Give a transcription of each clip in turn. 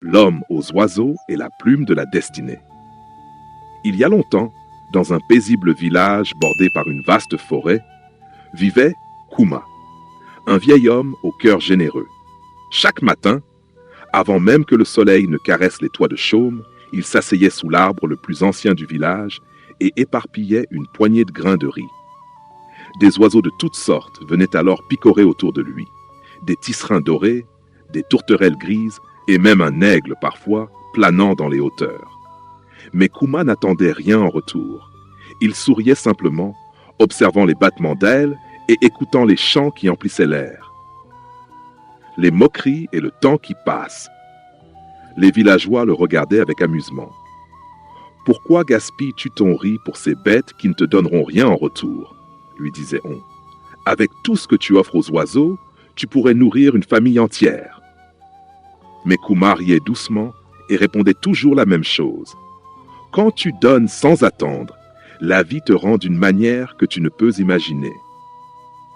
L'homme aux oiseaux et la plume de la destinée. Il y a longtemps, dans un paisible village bordé par une vaste forêt, vivait Kuma, un vieil homme au cœur généreux. Chaque matin, avant même que le soleil ne caresse les toits de chaume, il s'asseyait sous l'arbre le plus ancien du village et éparpillait une poignée de grains de riz. Des oiseaux de toutes sortes venaient alors picorer autour de lui, des tisserins dorés, des tourterelles grises et même un aigle parfois planant dans les hauteurs. Mais Kuma n'attendait rien en retour. Il souriait simplement, observant les battements d'ailes et écoutant les chants qui emplissaient l'air. Les moqueries et le temps qui passe. Les villageois le regardaient avec amusement. « Pourquoi gaspilles-tu ton riz pour ces bêtes qui ne te donneront rien en retour ?» lui disait-on. « Avec tout ce que tu offres aux oiseaux, tu pourrais nourrir une famille entière. » Mais Kuma riait doucement et répondait toujours la même chose. « Quand tu donnes sans attendre, la vie te rend d'une manière que tu ne peux imaginer. »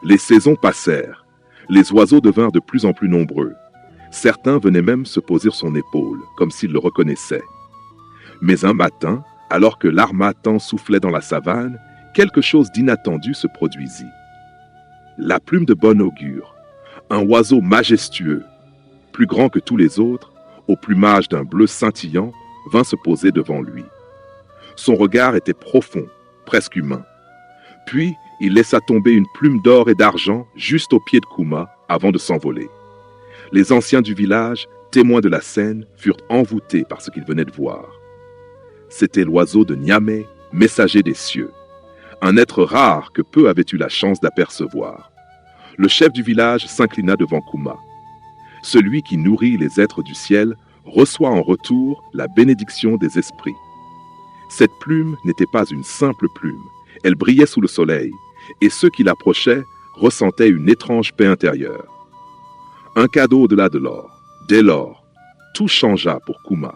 Les saisons passèrent. Les oiseaux devinrent de plus en plus nombreux. Certains venaient même se poser sur son épaule, comme s'ils le reconnaissaient. Mais un matin, alors que l'harmattan soufflait dans la savane, quelque chose d'inattendu se produisit. La plume de bon augure, un oiseau majestueux, plus grand que tous les autres, au plumage d'un bleu scintillant, vint se poser devant lui. Son regard était profond, presque humain. Puis, il laissa tomber une plume d'or et d'argent juste au pied de Kuma avant de s'envoler. Les anciens du village, témoins de la scène, furent envoûtés par ce qu'ils venaient de voir. C'était l'oiseau de Niamey, messager des cieux, un être rare que peu avaient eu la chance d'apercevoir. Le chef du village s'inclina devant Kuma. Celui qui nourrit les êtres du ciel reçoit en retour la bénédiction des esprits. Cette plume n'était pas une simple plume, elle brillait sous le soleil, et ceux qui l'approchaient ressentaient une étrange paix intérieure. Un cadeau au-delà de l'or. Dès lors, tout changea pour Kuma.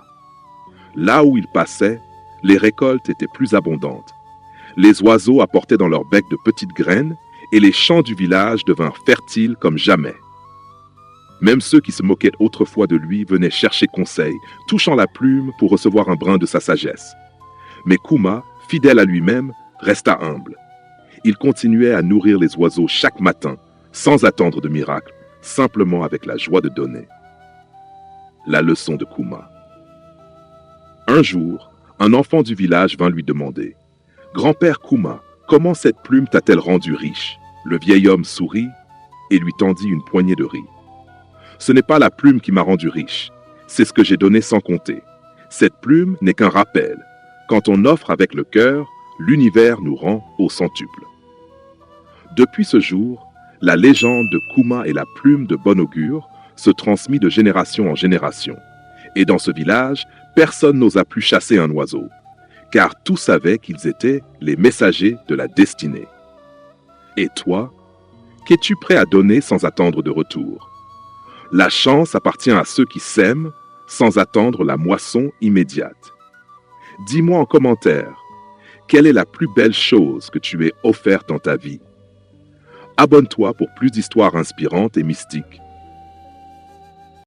Là où il passait, les récoltes étaient plus abondantes. Les oiseaux apportaient dans leur bec de petites graines, et les champs du village devinrent fertiles comme jamais. Même ceux qui se moquaient autrefois de lui venaient chercher conseil, touchant la plume pour recevoir un brin de sa sagesse. Mais Kuma, fidèle à lui-même, resta humble. Il continuait à nourrir les oiseaux chaque matin, sans attendre de miracle, simplement avec la joie de donner. La leçon de Kuma. Un jour, un enfant du village vint lui demander « Grand-père Kuma, comment cette plume t'a-t-elle rendu riche ?» Le vieil homme sourit et lui tendit une poignée de riz. « Ce n'est pas la plume qui m'a rendu riche, c'est ce que j'ai donné sans compter. Cette plume n'est qu'un rappel. Quand on offre avec le cœur, l'univers nous rend au centuple. » Depuis ce jour, la légende de Kuma et la plume de bon augure se transmit de génération en génération. Et dans ce village, personne n'osa plus chasser un oiseau, car tous savaient qu'ils étaient les messagers de la destinée. Et toi, qu'es-tu prêt à donner sans attendre de retour? La chance appartient à ceux qui sèment sans attendre la moisson immédiate. Dis-moi en commentaire, quelle est la plus belle chose que tu aies offerte dans ta vie? Abonne-toi pour plus d'histoires inspirantes et mystiques